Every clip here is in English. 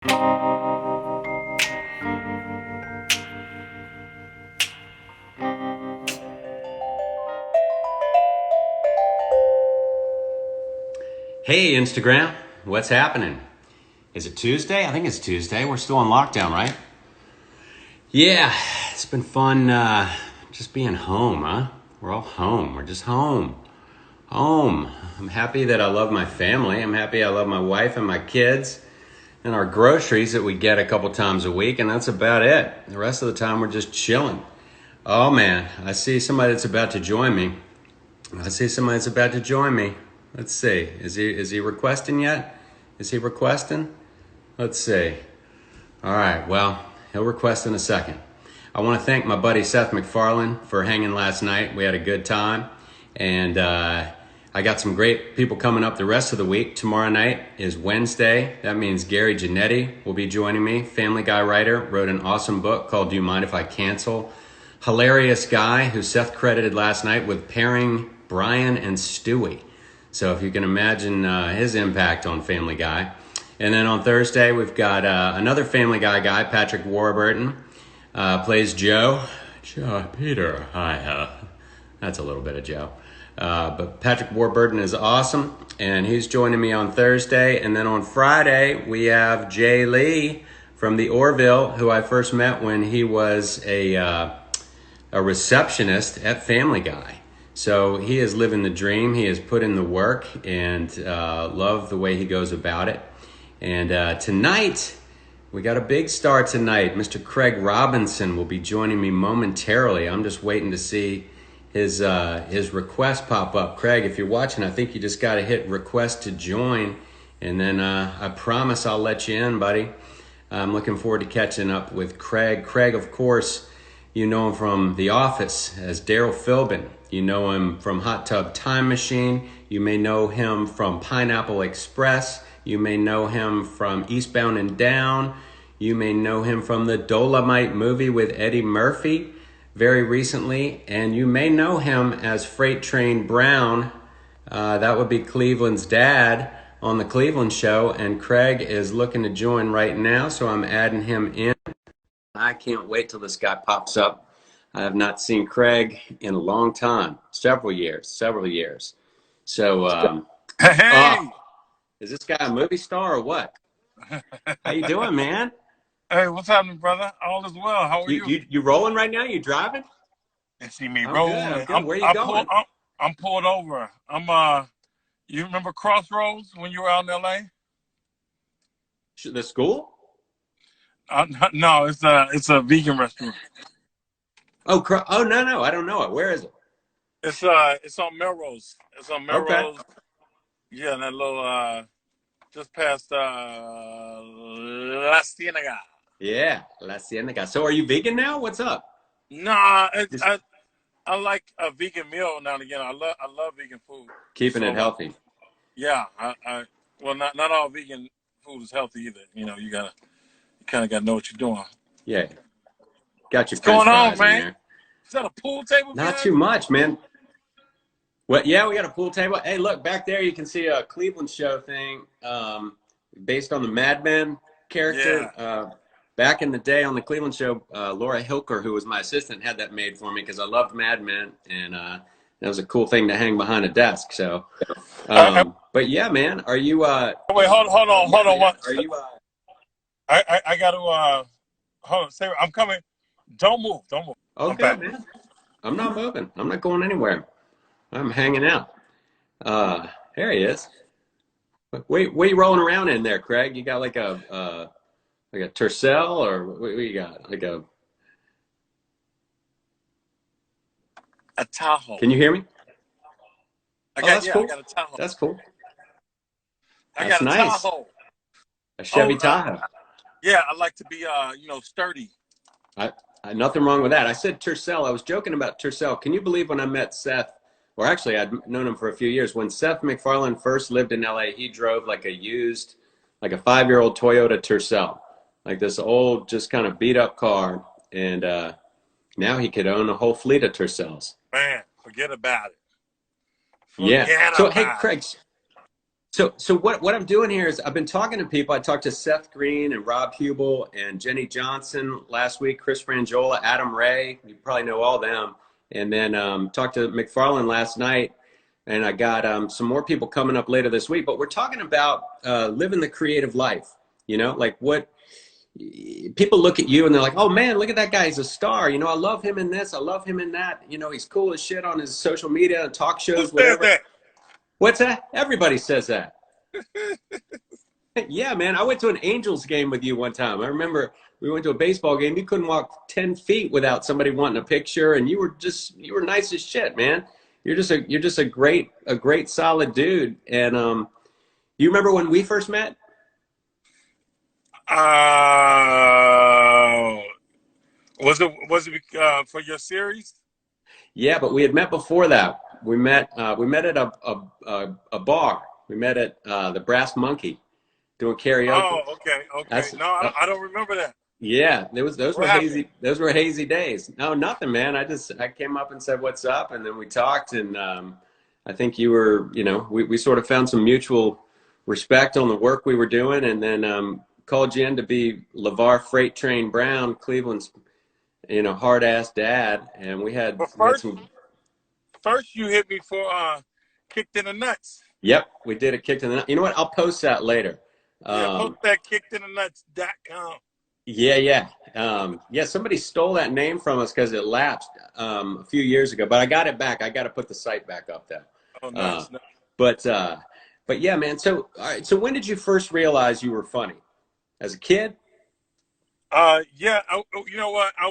Hey, Instagram, what's happening? Is it Tuesday? I think it's Tuesday. We're still on lockdown, right? Yeah, it's been fun just being home, huh? We're all home. We're just home. Home. I'm happy that I love my family. I'm happy I love my wife and my kids and our groceries that we get a couple times a week, and that's about it. The rest of the time, we're just chilling. Oh, man, I see somebody that's about to join me. Let's see. Is he requesting yet? Is he requesting? Let's see. All right. Well, he'll request in a second. I want to thank my buddy Seth MacFarlane for hanging last night. We had a good time, and I got some great people coming up the rest of the week. Tomorrow night is Wednesday. That means Gary Janetti will be joining me. Family Guy writer, wrote an awesome book called Do You Mind If I Cancel? Hilarious guy who Seth credited last night with pairing Brian and Stewie. So if you can imagine his impact on Family Guy. And then on Thursday, we've got another Family guy, Patrick Warburton, plays Joe. Peter, hi. That's a little bit of Joe. But Patrick Warburton is awesome, and he's joining me on Thursday. And then on Friday, we have Jay Lee from the Orville, who I first met when he was a receptionist at Family Guy. So he is living the dream. He has put in the work, and love the way he goes about it. And tonight, we got a big star tonight. Mr. Craig Robinson will be joining me momentarily. I'm just waiting to see his request pop up. Craig, if you're watching, I think you just got to hit request to join, and then I promise I'll let you in, buddy. I'm looking forward to catching up with Craig. Craig, of course, you know him from The Office as Darryl Philbin. You know him from Hot Tub Time Machine. You may know him from Pineapple Express. You may know him from Eastbound and Down. You may know him from the Dolomite movie with Eddie Murphy very recently. And you may know him as Freight Train Brown. That would be Cleveland's dad on the Cleveland Show. And Craig is looking to join right now, so I'm adding him in. I can't wait till this guy pops up. I have not seen Craig in a long time, several years. So, Hey, is this guy a movie star or what? How you doing, man? hey, what's happening, brother? All is well. How are you? You rolling right now? You driving? You see me I'm rolling. good. Where are you going? I'm pulled over. You remember Crossroads when you were out in LA? The school? No, it's a vegan restaurant. Oh, no, I don't know it. Where is it? It's on Melrose. It's on Melrose. Okay. Yeah, that little just past La Cienega. Yeah, La Cienega. So are you vegan now? What's up? Nah, I like a vegan meal now and again. I love vegan food. Keeping it healthy. Yeah, well, not all vegan food is healthy either. You know, you kind of got to know what you're doing. Yeah. Got your What's going on, fries in man? there. Is that a pool table? Not too much, man. Well, yeah, we got a pool table. Hey, look, back there you can see a Cleveland Show thing based on the Mad Men character. Yeah. Back in the day on the Cleveland Show, Laura Hilker, who was my assistant, had that made for me because I loved Mad Men, and that was a cool thing to hang behind a desk. So, but yeah, man, are you? Wait, hold on. What? Are you? I got to hold on. Say, I'm coming. Don't move. Okay, man. I'm not moving. I'm not going anywhere. I'm hanging out. There he is. What are you rolling around in there, Craig? You got like a Tercel, or what you got? Like a Tahoe. Can you hear me? That's cool. I got a Tahoe. That's cool. I got a nice. Tahoe. A Chevy Tahoe. Yeah, I like to be sturdy. Nothing wrong with that. I said Tercel. I was joking about Tercel. Can you believe when I met Seth? Or actually, I'd known him for a few years. When Seth MacFarlane first lived in LA, he drove like a 5-year-old Toyota Tercel, like this old, just kind of beat up car. And now he could own a whole fleet of Tercels. Man, forget about it. Hey, Craig, So what I'm doing here is I've been talking to people. I talked to Seth Green and Rob Hubel and Jenny Johnson last week, Chris Frangiola, Adam Ray. You probably know all them. And then talked to McFarlane last night. And I got some more people coming up later this week. But we're talking about living the creative life. You know, like what people look at you and they're like, oh man, look at that guy. He's a star. You know, I love him in this. I love him in that. You know, he's cool as shit on his social media and talk Who shows, says whatever. that? What's that? Everybody says that. Yeah, man. I went to an Angels game with you one time. I remember we went to a baseball game. You couldn't walk 10 feet without somebody wanting a picture, and you were nice as shit, man. You're just a great solid dude. And you remember when we first met? Uh, was it for your series? Yeah, but we had met before that. We met at a bar. We met at the Brass Monkey doing Oh, karaoke. okay. That's No, I don't remember that. Yeah, those What were happened? hazy days. No, nothing, man. I came up and said what's up, and then we talked, and I think you were, we sort of found some mutual respect on the work we were doing, and then called you in to be LeVar Freight Train Brown, Cleveland's, hard ass dad, and But we had first, some. first you hit me for kicked in the nuts. Yep, we did a kick to the. You know what? I'll post that later. Yeah, post Um, that kickedinthenuts.com. Yeah. Yeah, somebody stole that name from us because it lapsed a few years ago, but I got it back. I got to put the site back up though. Oh, Uh, nice. but yeah, man. So, all right. So when did you first realize you were funny? As a kid? Yeah. You know what? I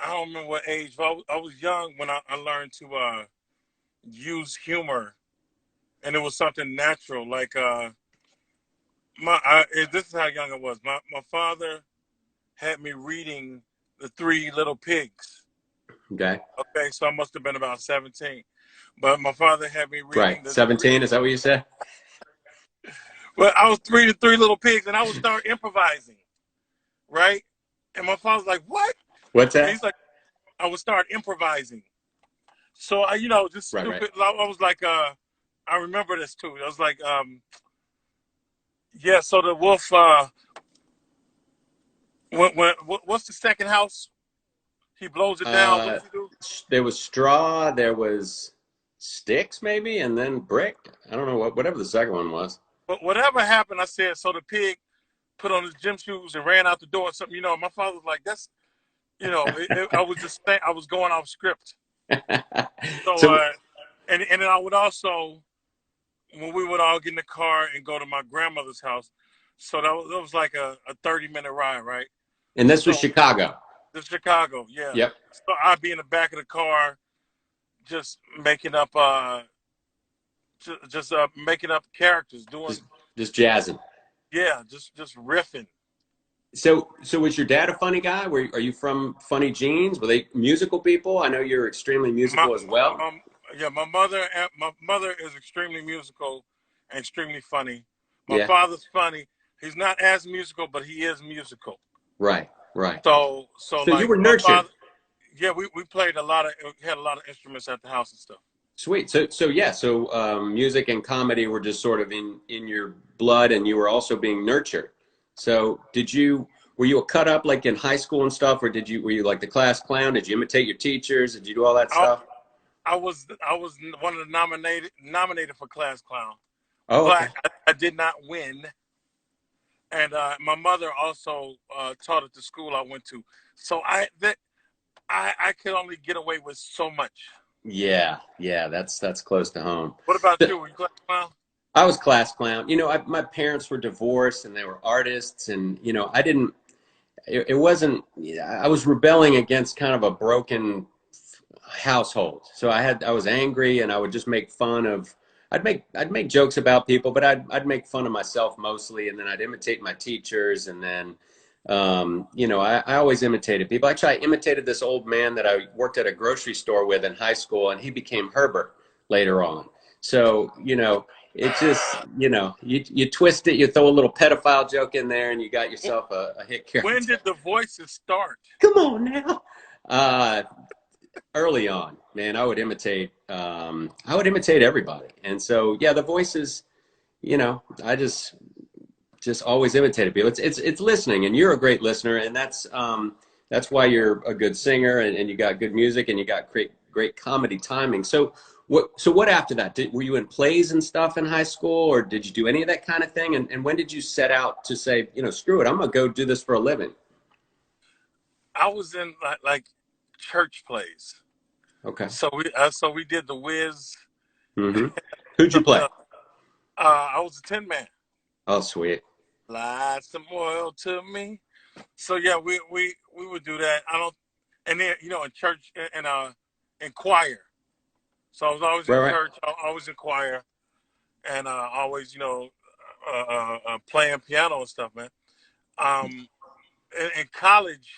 don't remember what age, but I was young when I learned to use humor, and it was something natural. Like this is how young I was. My father had me reading The Three Little Pigs. Okay. Okay, so I must have been about 17. But my father had me reading Right. 17, is that what you said? well, I was reading Three Little Pigs, and I would start improvising, right? And my father's like, "What?" What's And that? he's like, "I would start improvising." So I, just Right. stupid. I was like, I remember this too. I was like, yeah. So the wolf, what's the second house? He blows it down. What Uh, does he do? there was straw, there was sticks maybe, and then brick. I don't know whatever the second one was. But whatever happened, I said. So the pig put on his gym shoes and ran out the door. Or something. My father was like, "That's," I was just saying, I was going off script. So, So, and then I would also, when we would all get in the car and go to my grandmother's house, so that was like a 30-minute ride, right? and this was So Chicago. the Chicago, yeah. Yep. So I'd be in the back of the car, just making up, just making up characters, Just doing, just jazzing. yeah, just riffing. So was your dad a funny guy? Are you from funny genes? Were they musical people? I know you're extremely My, musical as well. yeah, my mother is extremely musical and extremely funny. My Yeah. father's funny. He's not as musical, but he is musical. Right. Right. So So you like were my nurtured. father, yeah, we played a lot of, we had a lot of instruments at the house and stuff. Sweet. So yeah. So music and comedy were just sort of in your blood, and you were also being nurtured. So were you a cut up like in high school and stuff, or were you like the class clown? Did you imitate your teachers? Did you do all that I, stuff? I was one of the nominated for class clown, Oh, but okay. I did not win. And my mother also taught at the school I went to, so I could only get away with so much. Yeah. That's close to home. What about you? Were you class clown? I was class clown. My parents were divorced and they were artists, and I didn't. It wasn't. I was rebelling against kind of a broken household. So I was angry, and I would just make fun of. I'd make jokes about people, but I'd make fun of myself mostly, and then I'd imitate my teachers, and then. I always imitated people. Actually, I imitated this old man that I worked at a grocery store with in high school, and he became Herbert later on. So, it's just, you twist it, you throw a little pedophile joke in there, and you got yourself a hit When character. did the voices start? Come on now. Uh, early on, man, I would imitate everybody. And so, yeah, the voices, I just always imitated people. It's listening, and you're a great listener, and that's why you're a good singer, and you got good music, and you got great comedy timing. So what after that? Were you in plays and stuff in high school, or did you do any of that kind of thing? And when did you set out to say, screw it, I'm gonna go do this for a living? I was in like church plays. Okay. So we did the Wiz. Mm-hmm. Who'd you play? I was a tin man. Oh, sweet. Light some oil to me. So yeah, we would do that. I don't, and then in church in choir. So I was always in Right, right. church, always in choir, and always playing piano and stuff, man. Um, in college,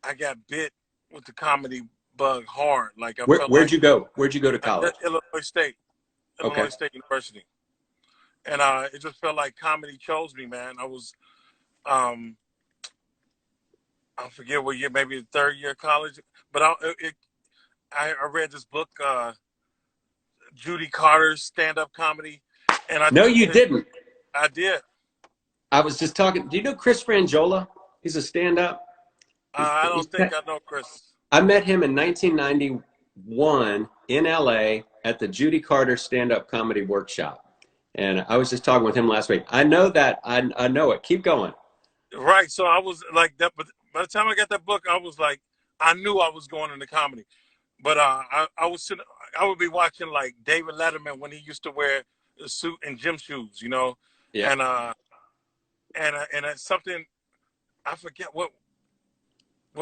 I got bit with the comedy bug hard. Like I felt Where'd like you go? Where'd you go to college? Illinois State, Okay. Illinois State University, and it just felt like comedy chose me, man. I was um, I forget what year, maybe the third year of college, but I read this book, Judy Carter's stand-up comedy, and No, you didn't. I did. I was just talking. Do you know Chris Frangiola? He's a stand-up. I He's don't think I know Chris. I met him in 1991 in LA at the Judy Carter stand-up comedy workshop. And I was just talking with him last week. I know that. I know it. Keep going. Right. So I was like that, but by the time I got that book, I was like, I knew I was going into comedy. But I would be watching like David Letterman when he used to wear a suit and gym shoes, Yeah. and and it's something I forget what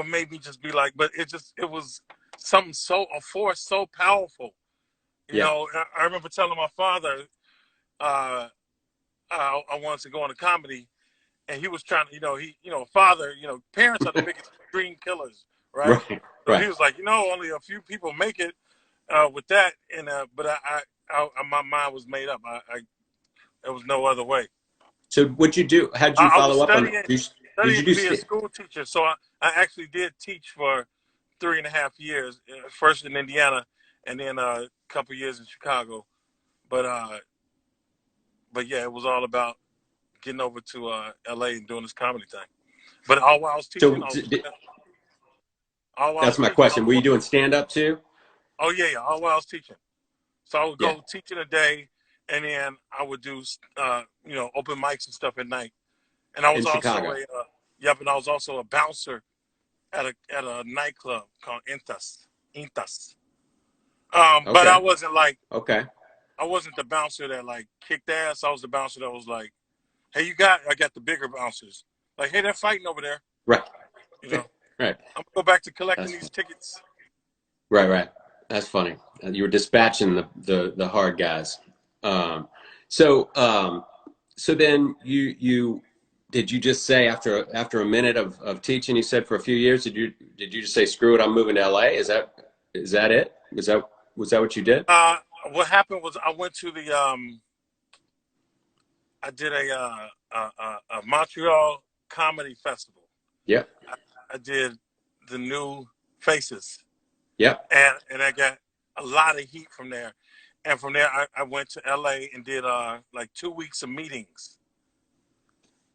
made me just be like, but it was something a force so powerful, Yeah. I remember telling my father uh, I wanted to go into comedy, and he was trying to, father, parents are the biggest dream killers, right? Right. So he Right. was like, only a few people make it with that, and but my mind was made up. There was no other way. So what'd you do? How'd you I was follow up on it? studying Did you to do be a school teacher, so I actually did teach for 3.5 years, first in Indiana, and then a couple years in Chicago. But yeah, it was all about getting over to LA and doing this comedy thing. But all while I was teaching, so all while I that's was my teaching, I question. was Were you working. doing stand-up too? Oh yeah, all while I was teaching. So I would Yeah. go teaching a day, and then I would do open mics and stuff at night. And I In was also Chicago. and I was also a bouncer at a nightclub called Intas. But Okay. Okay. I wasn't the bouncer that like kicked ass. I was the bouncer that was like, hey, I got the bigger bouncers. Like, hey, they're fighting over there. Right. You know, Right. I'm gonna go back to collecting That's these funny. tickets. Right. Right. That's funny. You were dispatching the hard guys. Um, so so then you did you just say after a minute of teaching, you said for a few years, did you just say screw it, I'm moving to LA? Is that it? Was that what you did? Uh, what happened was I went to I did a Montreal comedy festival. Yep. I did the New Faces, Yep. and I got a lot of heat from there. And from there, I went to LA and did like 2 weeks of meetings,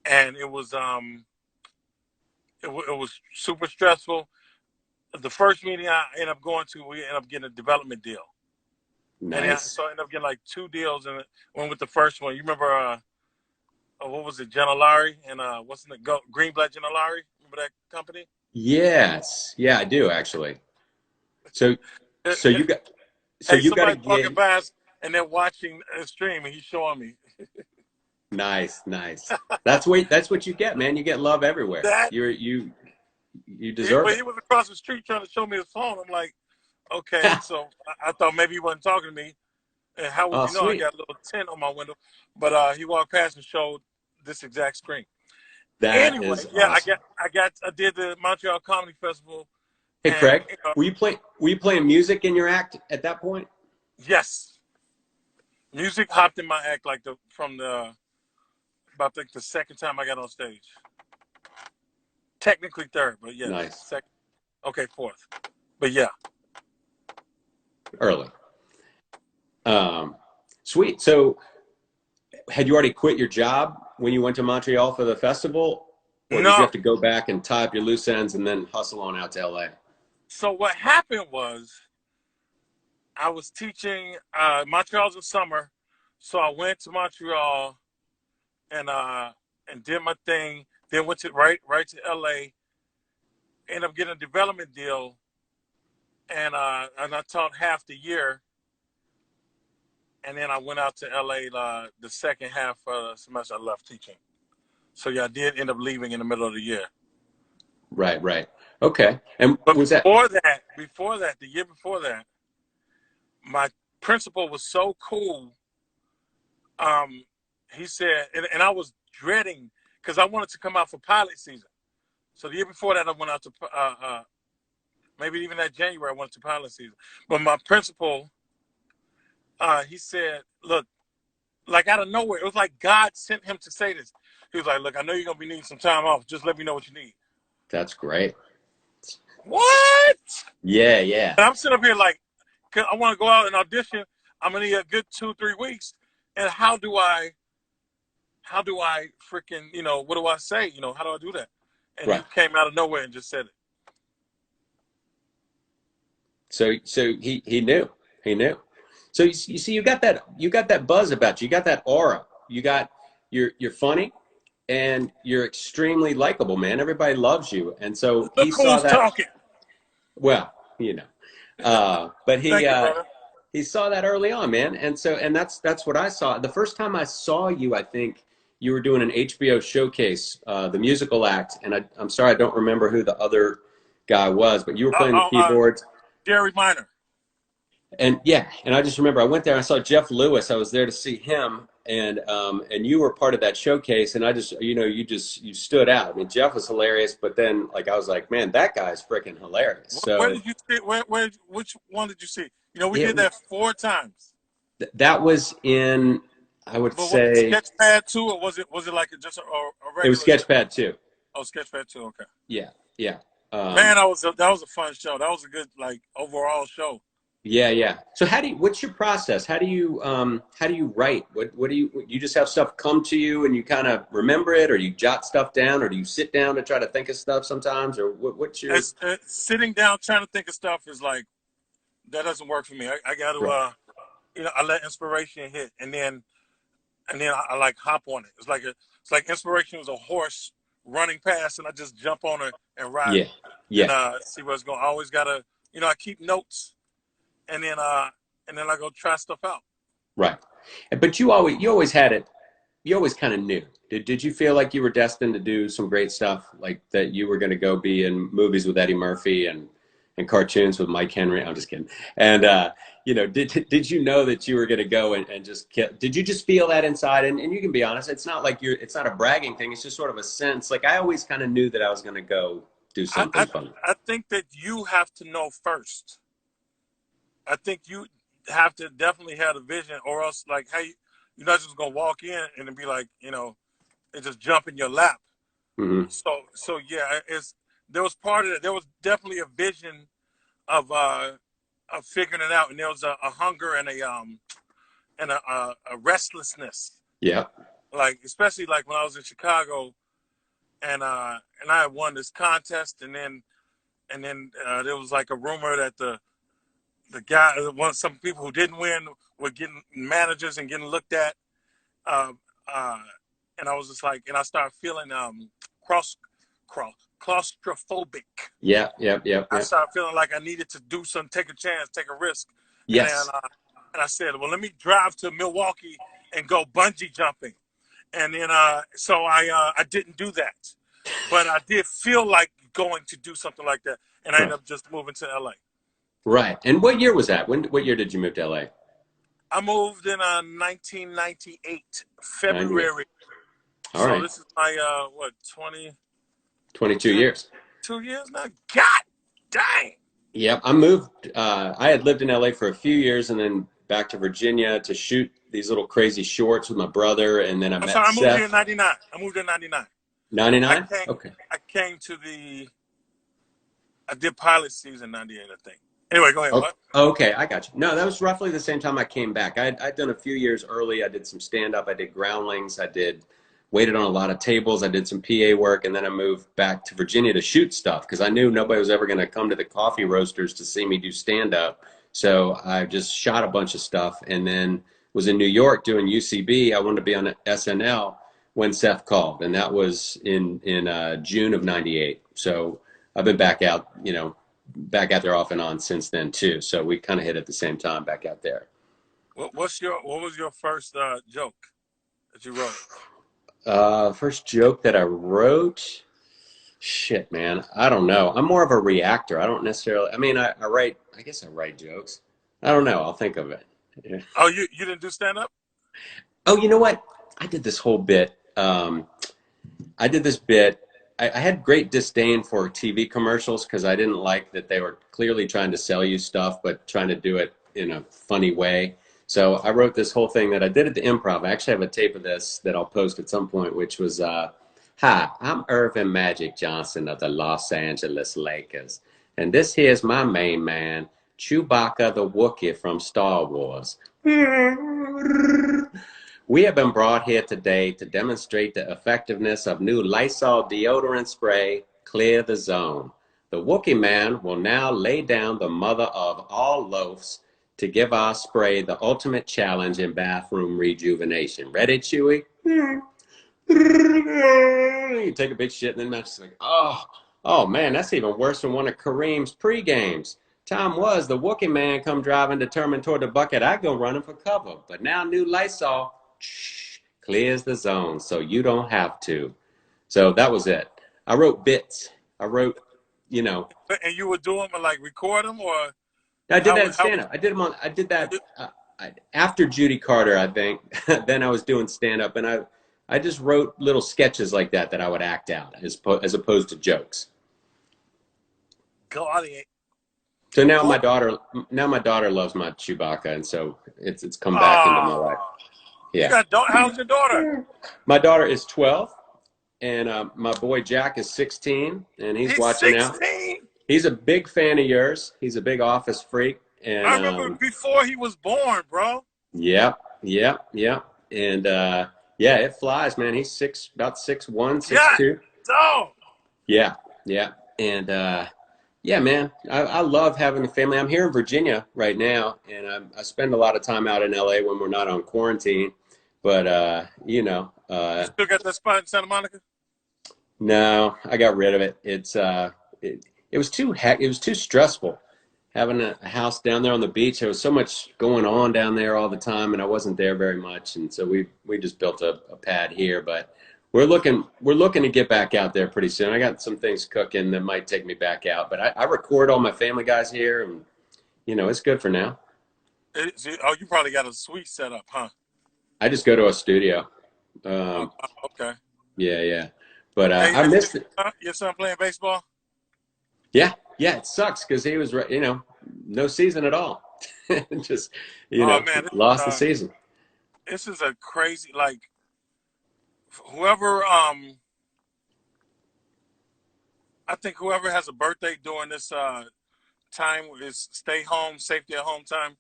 and it was super stressful. The first meeting I ended up going to, we ended up getting a development deal, and Nice. so I ended up getting like two deals, and went with the first one. You remember what was it, Gentilari and what's the Greenblatt Gentilari? Remember that company? Yes. Yeah, I do actually. So so you got so Hey, you got a somebody walking gig. past and they're watching a stream, and he's showing me Nice, nice. That's what you get, man. You get love everywhere. that. You deserve But it. he was across the street trying to show me his phone. I'm like, okay, so I thought maybe he wasn't talking to me. And how would Oh, you know I sweet. got a little tint on my window? But he walked past and showed this exact screen. That Anyway, is yeah, awesome. I did the Montreal Comedy Festival, Hey, and Craig, were you playing music in your act at that point? yes, music hopped in my act like about the second time I got on stage. Technically third, but yes, Nice. second. Okay, fourth. But yeah. Early. Sweet. So had you already quit your job when you went to Montreal for the festival? Or did you No. have to go back and tie up your loose ends and then hustle on out to LA? So what happened was I was teaching Montreal's in summer. So I went to Montreal and did my thing. Then went to right to LA. Ended up getting a development deal, and I taught half the year. And then I went out to LA the second half of the semester. I left teaching. So yeah, I did end up leaving in the middle of the year. Right, right. Okay. And But was that? before that, the year before that, my principal was so cool. He said, and I was dreading because I wanted to come out for pilot season. So the year before that, I went out to maybe even that January, I went to pilot season. But my principal, he said, look, like out of nowhere, it was like God sent him to say this. He was like, look, I know you're going to be needing some time off. Just let me know what you need. That's great. What? Yeah, yeah. And I'm sitting up here like, I want to go out and audition. I'm going to need a good 2-3 weeks. And how do I freaking, what do I say? How do I do that? And Right. he came out of nowhere and just said it. So he knew. He knew. So you see, you got that buzz about you. You got that aura. You're funny, and you're extremely likable, man. Everybody loves you, and so Look he saw who's that. talking. Well, but Thank you, brother. he saw that early on, man, and that's what I saw. The first time I saw you, I think you were doing an HBO showcase, the musical act, and I'm sorry I don't remember who the other guy was, but you were playing the keyboards. Jerry Minor. And yeah, and I just remember I went there. I saw Jeff Lewis. I was there to see him, and you were part of that showcase. And I just, you stood out. I mean, Jeff was hilarious, but then like I was like, man, that guy's freaking hilarious. So Where did you see? Which one did you see? We did that 4 times. That was in, I would But say, was it Sketchpad 2, or was it like just a regular? it was Sketchpad 2. Oh, Sketchpad 2. Okay. Yeah, yeah. Man, that was a fun show. That was a good overall show. Yeah, yeah. So what's your process? How do you write? What do you just have stuff come to you and you kind of remember it, or you jot stuff down, or do you sit down to try to think of stuff sometimes, or what's your sitting down trying to think of stuff is like, that doesn't work for me. I got to right. I let inspiration hit, and then I like hop on it. It's like inspiration was a horse running past, and I just jump on it and ride Yeah, it. yeah. And see where it's going. I always gotta, I keep notes. And then I go try stuff out. Right. But you always had it. You always kind of knew. Did you feel like you were destined to do some great stuff, like that you were going to go be in movies with Eddie Murphy and cartoons with Mike Henry? I'm just kidding. And did you know that you were going to go and just kill? Did you just feel that inside? And you can be honest. It's not like it's not a bragging thing. It's just sort of a sense. Like I always kind of knew that I was going to go do something fun. I think that you have to know first. I think you have to definitely have a vision, or else like you're not just gonna walk in and then be like, and just jump in your lap. Mm-hmm. So yeah, there was part of it. There was definitely a vision of figuring it out, and there was a hunger and a restlessness. Yeah. Like especially like when I was in Chicago, and I had won this contest, and then there was like a rumor that the guy, some people who didn't win were getting managers and getting looked at, and I was just like, and I started feeling claustrophobic. Yeah. I started feeling like I needed to do something, take a chance, take a risk. Yes. And I said, well, let me drive to Milwaukee and go bungee jumping. And then so I didn't do that, but I did feel like going to do something like that, and I ended up just moving to LA. Right. And what year was that? What year did you move to LA? I moved in 1998, February. All right. This is my 22 years. 2 years now? God dang. Yep. I moved. I had lived in LA for a few years and then back to Virginia to shoot these little crazy shorts with my brother. And then I met Seth. I moved here in 99. 99? 99? Okay. I came to the I did pilot season 98, I think. Anyway, go ahead. Oh, What? okay, I got you. No, that was roughly the same time I came back. I'd done a few years early. I did some stand-up. I did groundlings. I did waited on a lot of tables. I did some PA work, and then I moved back to Virginia to shoot stuff because I knew nobody was ever going to come to the coffee roasters to see me do stand-up. So I just shot a bunch of stuff, and then was in New York doing UCB. I wanted to be on SNL when Seth called, and that was in June of '98. So I've been back out, back out there off and on since then too. So we kind of hit at the same time back out there. What was your first joke that you wrote? First joke that I wrote, shit, man, I don't know. I'm more of a reactor. I don't necessarily. I mean, I write. I guess I write jokes. I don't know. I'll think of it. Yeah. Oh, you didn't do stand up? Oh, you know what? I did this whole bit. I did this bit. I had great disdain for TV commercials because I didn't like that they were clearly trying to sell you stuff, but trying to do it in a funny way. So I wrote this whole thing that I did at the Improv. I actually have a tape of this that I'll post at some point, which was, hi, I'm Irvin Magic Johnson of the Los Angeles Lakers. And this here's my main man, Chewbacca the Wookiee from Star Wars. We have been brought here today to demonstrate the effectiveness of new Lysol deodorant spray, Clear the Zone. The Wookiee Man will now lay down the mother of all loafs to give our spray the ultimate challenge in bathroom rejuvenation. Ready, Chewy? You take a big shit and then that's like, oh man, that's even worse than one of Kareem's pre-games. Time was the Wookiee Man come driving determined toward the bucket. I go running for cover. But now new Lysol clears the zone so you don't have to. So that was it. I wrote bits. I wrote, And you would do them and like record them, or I did that in stand-up. I did that after Judy Carter, I think. Then I was doing stand-up, and I just wrote little sketches like that I would act out as opposed to jokes. God, so now my daughter loves my Chewbacca, and so it's come back into my life. Yeah. How's your daughter? My daughter is 12, and my boy Jack is 16, and he's watching 16? Now. He's a big fan of yours. He's a big Office freak. And I remember before he was born, bro. Yeah. And it flies, man. He's about 6'1", 6'2". Oh. Yeah. And man, I love having a family. I'm here in Virginia right now, and I spend a lot of time out in LA when we're not on quarantine. But you still got that spot in Santa Monica? No, I got rid of it. It was too stressful having a house down there on the beach. There was so much going on down there all the time, and I wasn't there very much. And so we just built a pad here, but we're looking to get back out there pretty soon. I got some things cooking that might take me back out, but I record all my family guys here, and it's good for now. You probably got a suite set up, huh? I just go to a studio. Okay. Yeah. But I missed it. Your son playing baseball? Yeah, it sucks because he was, no season at all. Just, lost the season. This is a crazy, whoever, I think whoever has a birthday during this time is stay home, safety at home time,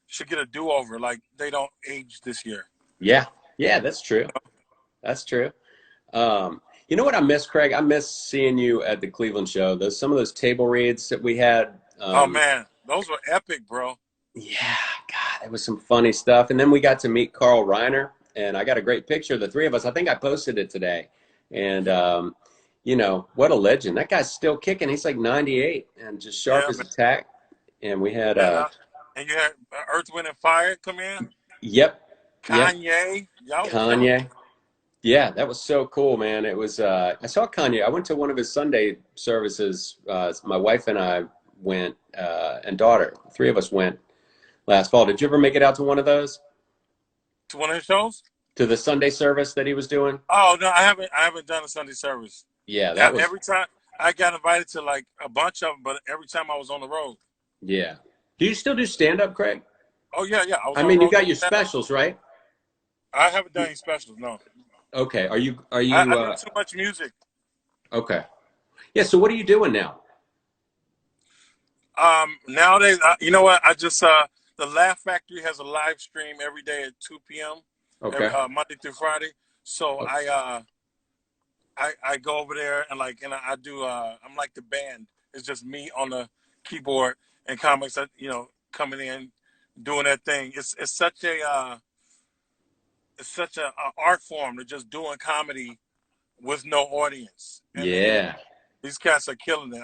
should get a do-over. Like, they don't age this year. Yeah, that's true. That's true. You know what I miss, Craig? I miss seeing you at the Cleveland show. Some of those table reads that we had. Oh, man. Those were epic, bro. Yeah. God, it was some funny stuff. And then we got to meet Carl Reiner, and I got a great picture of the three of us. I think I posted it today. And, what a legend. That guy's still kicking. He's like 98 and just sharp as a tack. And we had... and you had Earth, Wind, and Fire come in? Yep. Kanye. Kanye. Yeah, that was so cool, man. It was, I saw Kanye. I went to one of his Sunday services. My wife and I went, and daughter. Three of us went last fall. Did you ever make it out to one of those? To one of his shows? To the Sunday service that he was doing? Oh, no, I haven't done a Sunday service. Yeah, that was... Every time, I got invited to like a bunch of them, but every time I was on the road. Yeah. Do you still do stand-up, Craig? Oh, yeah. I mean, you got your specials, right? I haven't done any specials, no. Okay. Are you? I do too much music. Okay. Yeah. So what are you doing now? Nowadays, you know what? I just the Laugh Factory has a live stream every day at 2 p.m. every Okay. Monday through Friday. So Oh, I go over there and I do I'm like the band. It's just me on the keyboard and comics that coming in doing that thing. It's such a art form to just doing comedy with no audience. And yeah. these cats are killing it.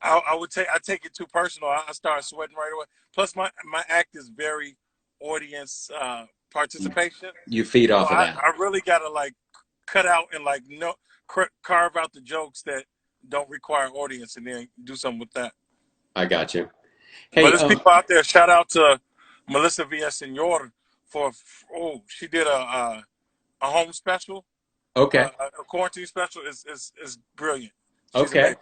I take it too personal. I start sweating right away. Plus my act is very audience You, participation. you feed So off of that. I really gotta like cut out and like no carve out the jokes that don't require audience and then do something with that. I got you. But Hey, there's people out there. Shout out to Melissa Villasenor for she did a home special, okay. a quarantine special is brilliant. She's Okay. amazing.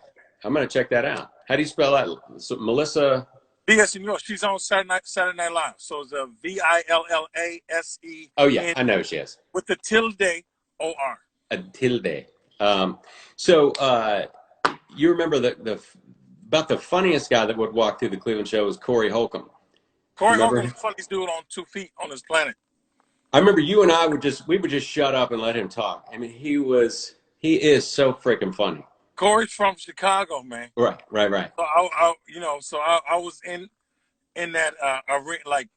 I'm going to check that out. How do you spell that? So, Melissa. Villasenor, she's on Saturday Night Live. So it's a Oh, yeah. VILLASEN I know she is. with the tilde OR. A tilde. So you remember about the funniest guy that would walk through the Cleveland show was Corey Holcomb. You Corey remember Holcomb's him? the funniest dude on 2 feet on this planet. I remember you and I would just shut up and let him talk. I mean, he is so freaking funny. Corey's from Chicago, man. Right, right, right. So I was in that arena, like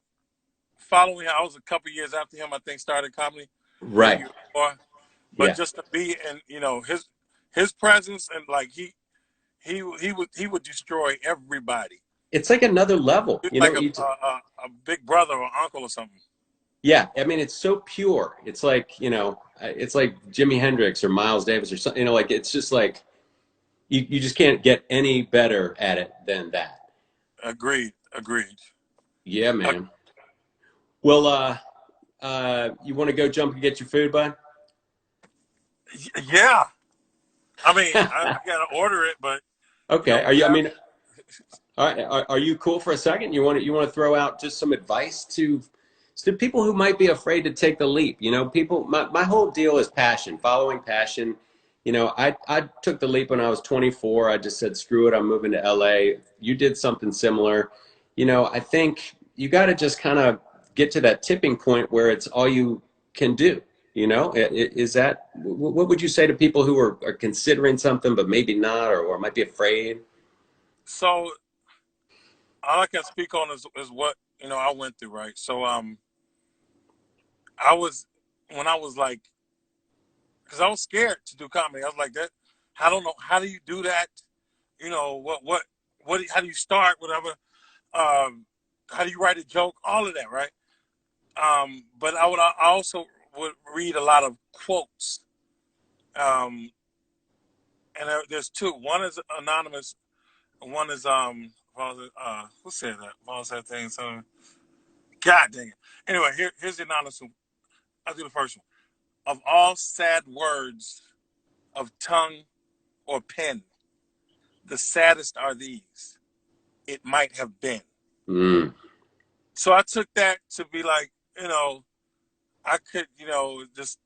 following him. I was a couple years after him. I think started comedy, maybe Right. before. But Yeah. just to be in, his presence and like he would destroy everybody. It's like another level, He's you like know. a big brother or uncle or something. Yeah, I mean, it's so pure. It's like, it's like Jimi Hendrix or Miles Davis or something, like it's just like you just can't get any better at it than that. Agreed. Agreed. Yeah, Uh, man. Well, you want to go jump and get your food, bud? yeah. I mean, I gotta order it, but Okay. Are we you, I have. mean, all right, are you cool for a second? You want to throw out just some advice to people who might be afraid to take the leap? People, my whole deal is passion, following passion. I took the leap when I was 24. I just said, screw it, I'm moving to LA. You did something similar. I think you got to just kind of get to that tipping point where it's all you can do. Is that, what would you say to people who are considering something, but maybe not, or might be afraid? So all I can speak on is what I went through, right? So I was when I was like, because I was scared to do comedy. I was like that. I don't know how do you do that. What how do you start whatever. How do you write a joke? All of that, right? But I also would read a lot of quotes. Um, and there's two. One is anonymous. One is who said that? Who said thing? So God dang it. Anyway, here's the anonymous one. I'll do the first one. Of all sad words of tongue or pen, the saddest are these. It might have been. Mm. So I took that to be like, I could, just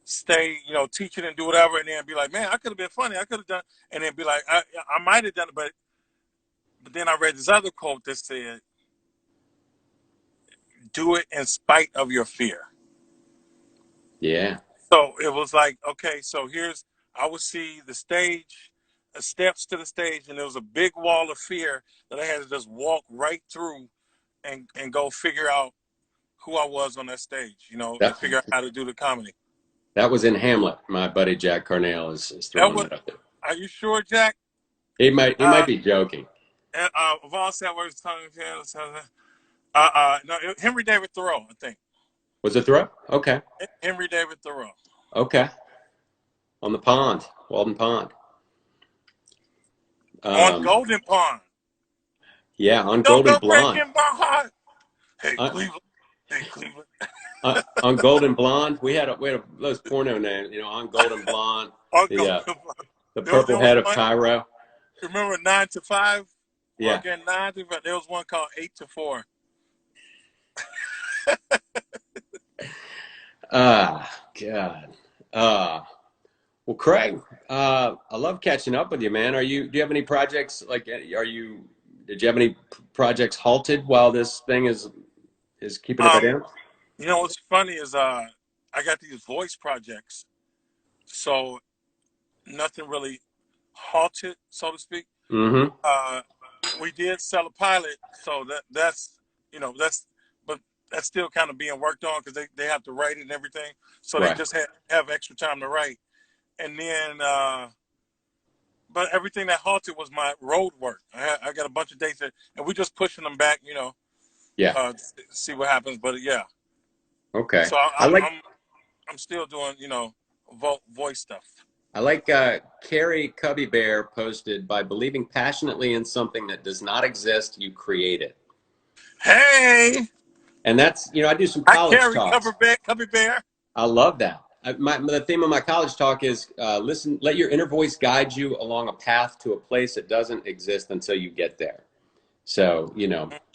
stay, teaching and do whatever, and then be like, man, I could have been funny. I could have done, and then be like, I might have done it, but then I read this other quote that said, "Do it in spite of your fear." Yeah. So it was like, okay, so I would see the stage, the steps to the stage, and there was a big wall of fear that I had to just walk right through and go figure out who I was on that stage, and That figure out how to do the comedy. that was in Hamlet. My buddy Jack Carnell is That throwing was. that up there. Are you sure, Jack? He might be joking. And, of all sad words, tongue, no, Henry David Thoreau, I think. Was it throw? Okay. Henry David Thoreau. Okay. On the pond, Walden Pond. On Um, Golden Pond. yeah, on Don't Golden go Blonde. breaking my heart. Hey, Uh, Cleveland. Hey, Cleveland. on Golden Blonde, we had those porno names. On Golden Blonde, On the Golden uh, Pond. the There purple was head of one, Cairo. remember 9 to 5? Yeah. Working 9 to 5. There was one called 8 to 4. Ah, God. Well, Craig, I love catching up with you, man. Do you have any projects did you have any projects halted while this thing is keeping it Um, down? what's funny is I got these voice projects, so nothing really halted, so to speak. Mm-hmm. Uh, we did sell a pilot, so that's but that's still kind of being worked on because they have to write it and everything. So they Right. just have extra time to write, and then but everything that halted was my road work. I got a bunch of dates that, and we're just pushing them back, Yeah. to see what happens. But yeah, Okay. so I like I'm still doing voice stuff. I like Carrie Cubby Bear posted, by believing passionately in something that does not exist, you create it. Hey, And that's, I do some I college carry talks. Cubby Bear. I love that. The theme of my college talk is listen, let your inner voice guide you along a path to a place that doesn't exist until you get there. So,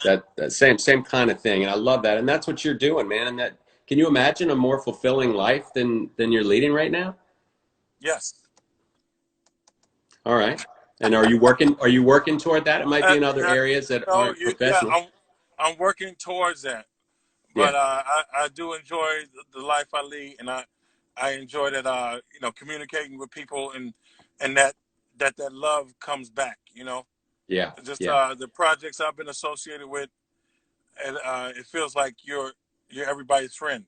that same kind of thing. And I love that. And that's what you're doing, man. And can you imagine a more fulfilling life than you're leading right now? Yes. All right. And are you working toward that? It might be in other Uh, areas that no, aren't yeah, professional. I'm working towards that. Yeah. But I do enjoy the life I lead, and I enjoy that communicating with people, and that love comes back. Yeah. Just Yeah. the projects I've been associated with, and it feels like you're everybody's friend.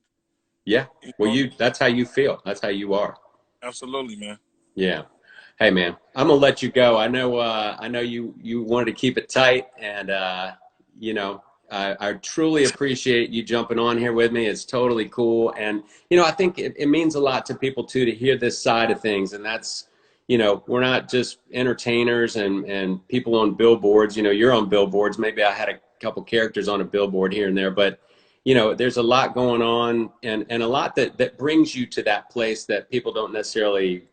Yeah. You Well, know, that's how you feel. That's how you are. absolutely, man. Yeah. Hey, man, I'm gonna let you go. I know you wanted to keep it tight, and you know, I truly appreciate you jumping on here with me. It's totally cool, and I think it means a lot to people too to hear this side of things, and that's, we're not just entertainers and people on billboards. You're on billboards. Maybe I had a couple characters on a billboard here and there, but there's a lot going on, and a lot that brings you to that place that people don't necessarily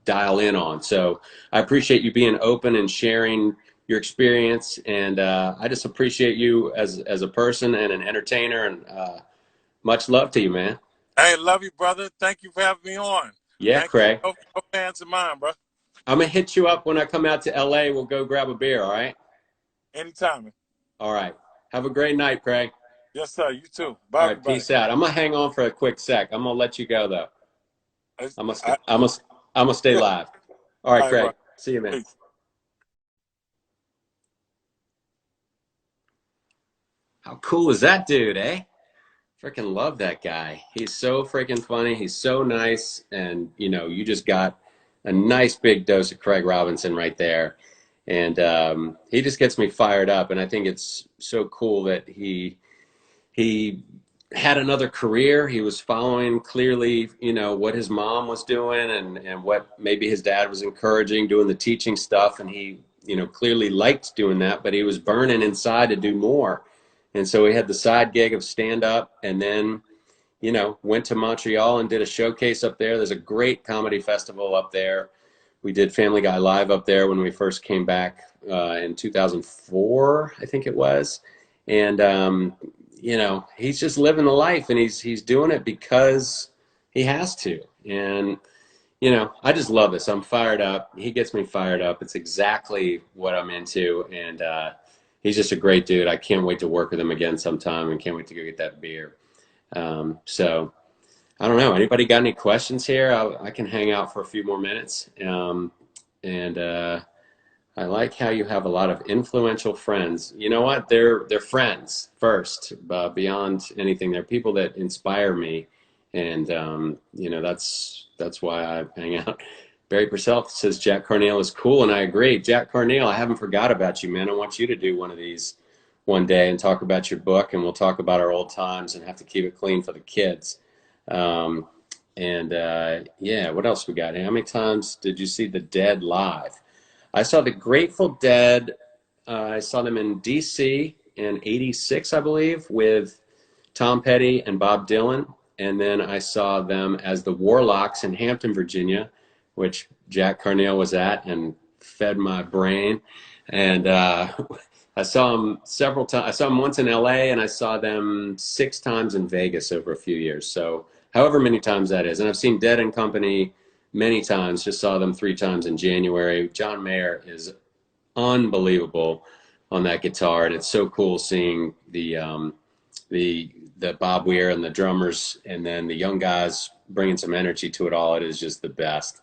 dial in on. So I appreciate you being open and sharing your experience, and I just appreciate you as a person and an entertainer, and much love to you, man. Hey, love you, brother. Thank you for having me on. Yeah, Thank you. Craig. No fans of mine, bro. I'm gonna hit you up when I come out to LA. We'll go grab a beer, all right? Anytime. All right. Have a great night, Craig. Yes, sir. You too. All Bye, right, everybody. peace out. I'm gonna hang on for a quick sec. I'm gonna let you go though. I, I'm gonna I, I'm gonna I'm gonna stay all live. All right, right, bro. Craig. See you, man. Peace. How cool is that dude, eh? Freaking love that guy. He's so freaking funny. He's so nice. And, you just got a nice big dose of Craig Robinson right there. And he just gets me fired up. And I think it's so cool that he had another career. He was following clearly, what his mom was doing and what maybe his dad was encouraging, doing the teaching stuff. And he, clearly liked doing that, but he was burning inside to do more. And so he had the side gig of stand up, and then, went to Montreal and did a showcase up there. There's a great comedy festival up there. We did Family Guy Live up there when we first came back in 2004, I think it was. And, he's just living the life, and he's doing it because he has to. And, I just love this. I'm fired up. He gets me fired up. It's exactly what I'm into. And he's just a great dude. I can't wait to work with him again sometime, and can't wait to go get that beer. So I don't know. Anybody got any questions here? I can hang out for a few more minutes. And I like how you have a lot of influential friends. You know what? They're friends first, beyond anything. They're people that inspire me, and that's why I hang out. Barry Purcell says Jack Carneal is cool, and I agree. Jack Carneal, I haven't forgot about you, man. I want you to do one of these one day and talk about your book, and we'll talk about our old times and have to keep it clean for the kids. Um, and yeah, what else we got? How many times did you see the Dead live? I saw the Grateful Dead. I saw them in DC in '86, I believe, with Tom Petty and Bob Dylan. And then I saw them as the Warlocks in Hampton, Virginia, which Jack Carneal was at and fed my brain. And I saw them several times. I saw them once in LA, and I saw them 6 times in Vegas over a few years. So however many times that is. And I've seen Dead and Company many times. Just saw them 3 times in January. John Mayer is unbelievable on that guitar, and it's so cool seeing the Bob Weir and the drummers, and then the young guys bringing some energy to it all. It is just the best.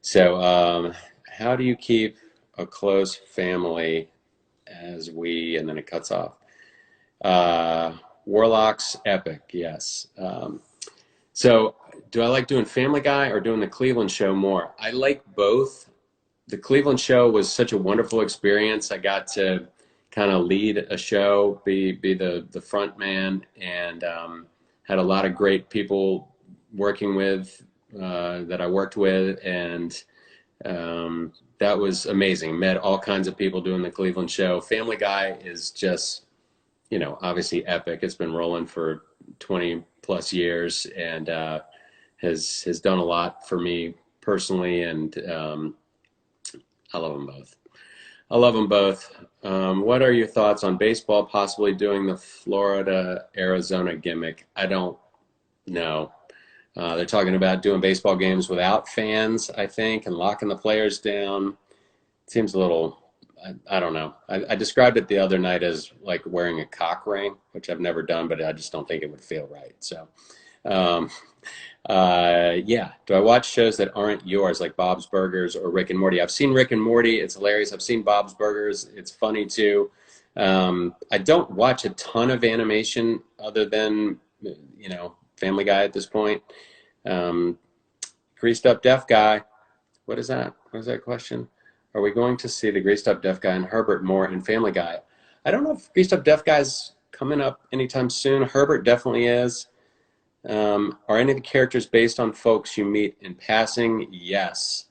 So, how do you keep a close family as we, and then it cuts off. Warlock's epic, yes. So, do I like doing Family Guy or doing the Cleveland show more? I like both. The Cleveland show was such a wonderful experience. I got to kind of lead a show, be the front man, and had a lot of great people working with that I worked with, and that was amazing. Met all kinds of people doing the Cleveland show. Family Guy is just, obviously epic. It's been rolling for 20 plus years, and has done a lot for me personally, and I love them both. I love them both. What are your thoughts on baseball possibly doing the Florida-Arizona gimmick? I don't know. They're talking about doing baseball games without fans, I think, and locking the players down. It seems a little, I don't know. I described it the other night as like wearing a cock ring, which I've never done, but I just don't think it would feel right. So, yeah. Do I watch shows that aren't yours, like Bob's Burgers or Rick and Morty? I've seen Rick and Morty. It's hilarious. I've seen Bob's Burgers. It's funny too. I don't watch a ton of animation other than, Family Guy at this point. Greased Up Deaf Guy. What is that? What is that question? Are we going to see the Greased Up Deaf Guy and Herbert more in Family Guy? I don't know if Greased Up Deaf Guy's coming up anytime soon. Herbert definitely is. Are any of the characters based on folks you meet in passing? Yes.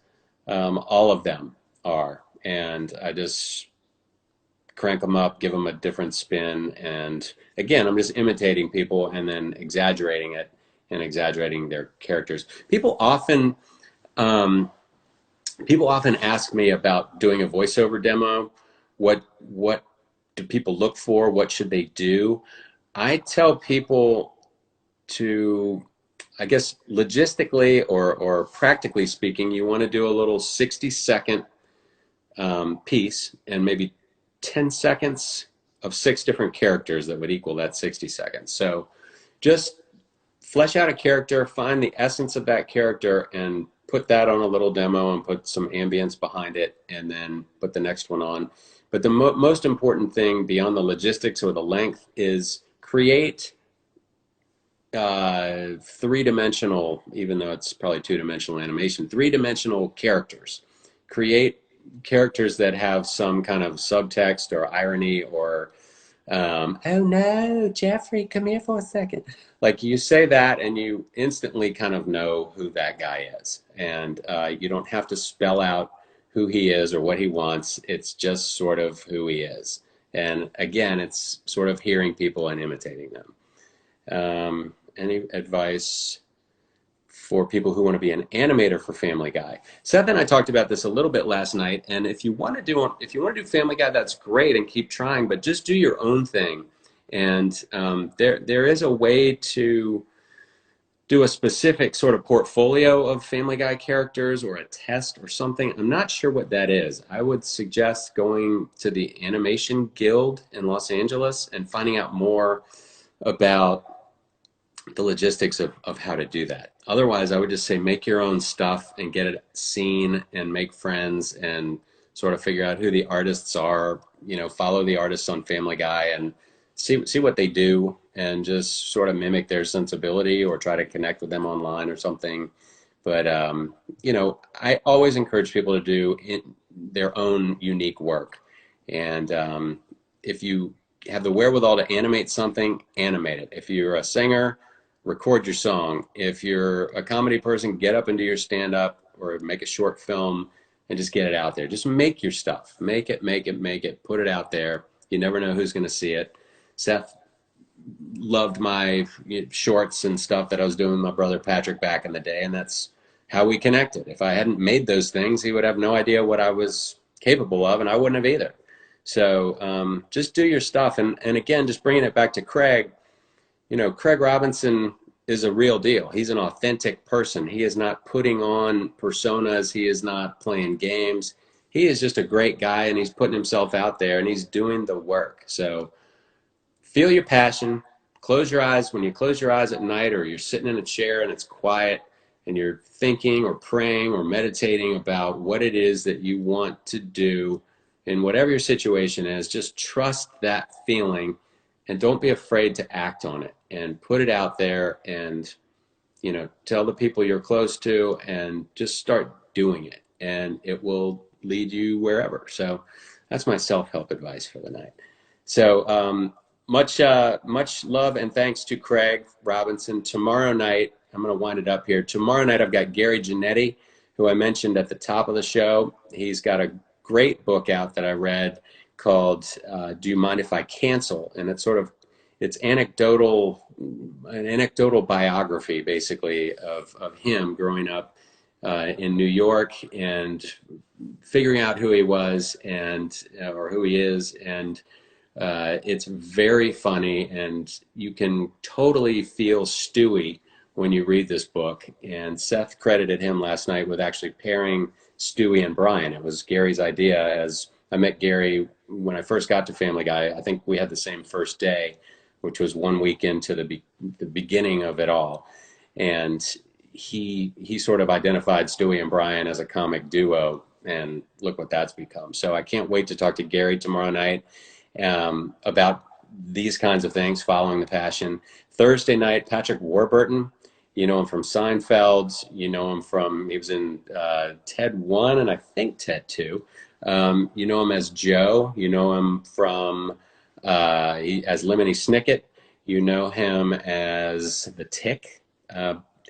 All of them are. And I just crank them up, give them a different spin. And again, I'm just imitating people and then exaggerating it and exaggerating their characters. People often ask me about doing a voiceover demo. What do people look for? What should they do? I tell people to, I guess, logistically or practically speaking, you want to do a little 60-second piece and maybe 10 seconds of 6 different characters that would equal that 60 seconds. So just flesh out a character, find the essence of that character, and put that on a little demo and put some ambience behind it, and then put the next one on. But the most important thing beyond the logistics or the length is create three-dimensional, even though it's probably two-dimensional animation, three-dimensional characters. Create characters that have some kind of subtext or irony or, oh no, Jeffrey, come here for a second. Like you say that and you instantly kind of know who that guy is. And you don't have to spell out who he is or what he wants. It's just sort of who he is. And again, it's sort of hearing people and imitating them. Any advice for people who want to be an animator for Family Guy? Seth and I talked about this a little bit last night, and if you want to do Family Guy, that's great, and keep trying, but just do your own thing. And there is a way to do a specific sort of portfolio of Family Guy characters or a test or something. I'm not sure what that is. I would suggest going to the Animation Guild in Los Angeles and finding out more about the logistics of how to do that. Otherwise, I would just say make your own stuff and get it seen and make friends and sort of figure out who the artists are, follow the artists on Family Guy and see what they do and just sort of mimic their sensibility or try to connect with them online or something. But, I always encourage people to do their own unique work. And if you have the wherewithal to animate something, animate it. If you're a singer, record your song. If you're a comedy person, get up and do your stand-up or make a short film and just get it out there. Just make your stuff. Make it. Put it out there. You never know who's going to see it. Seth loved my shorts and stuff that I was doing with my brother Patrick back in the day, and that's how we connected. If I hadn't made those things, he would have no idea what I was capable of, and I wouldn't have either. So just do your stuff. And again, just bringing it back to Craig, Craig Robinson is a real deal. He's an authentic person. He is not putting on personas. He is not playing games. He is just a great guy, and he's putting himself out there, and he's doing the work. So feel your passion. Close your eyes. When you close your eyes at night, or you're sitting in a chair and it's quiet and you're thinking or praying or meditating about what it is that you want to do in whatever your situation is, just trust that feeling and don't be afraid to act on it and put it out there, and tell the people you're close to, and just start doing it, and it will lead you wherever. So that's my self-help advice for the night. So much love and thanks to Craig Robinson. Tomorrow night, I'm going to wind it up here. Tomorrow night, I've got Gary Janetti, who I mentioned at the top of the show. He's got a great book out that I read called Do You Mind If I Cancel? And it's an anecdotal biography, basically, of him growing up in New York and figuring out who he was or who he is. And it's very funny, and you can totally feel Stewie when you read this book. And Seth credited him last night with actually pairing Stewie and Brian. It was Gary's idea. As I met Gary when I first got to Family Guy, I think we had the same first day, which was 1 week into the beginning of it all. And he sort of identified Stewie and Brian as a comic duo, and look what that's become. So I can't wait to talk to Gary tomorrow night about these kinds of things, following the passion. Thursday night, Patrick Warburton. You know him from Seinfeld. You know him from, he was in Ted 1 and I think Ted 2. You know him as Joe. You know him from as Lemony Snicket. You know him as The Tick.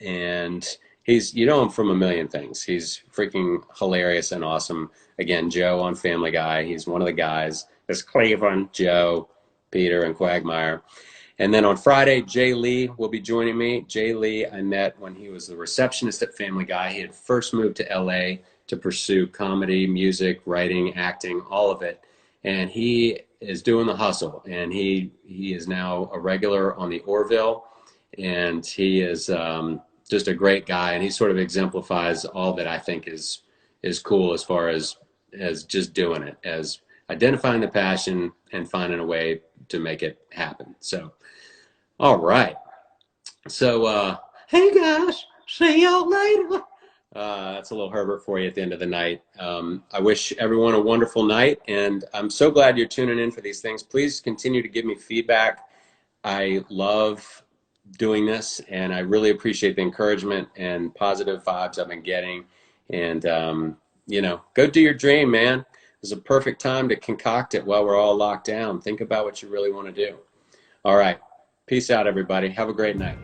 And you know him from a million things. He's freaking hilarious and awesome. Again, Joe on Family Guy. He's one of the guys. There's Cleveland, Joe, Peter, and Quagmire. And then on Friday, Jay Lee will be joining me. Jay Lee, I met when he was the receptionist at Family Guy. He had first moved to LA to pursue comedy, music, writing, acting, all of it. And he is doing the hustle. And he is now a regular on the Orville. And he is just a great guy. And he sort of exemplifies all that I think is cool as far as just doing it, as identifying the passion and finding a way to make it happen. So, all right. So, hey guys, see y'all later. That's a little Herbert for you at the end of the night. I wish everyone a wonderful night, and I'm so glad you're tuning in for these things. Please continue to give me feedback. I love doing this, and I really appreciate the encouragement and positive vibes I've been getting. And, go do your dream, man. It's a perfect time to concoct it while we're all locked down. Think about what you really want to do. All right. Peace out, everybody. Have a great night.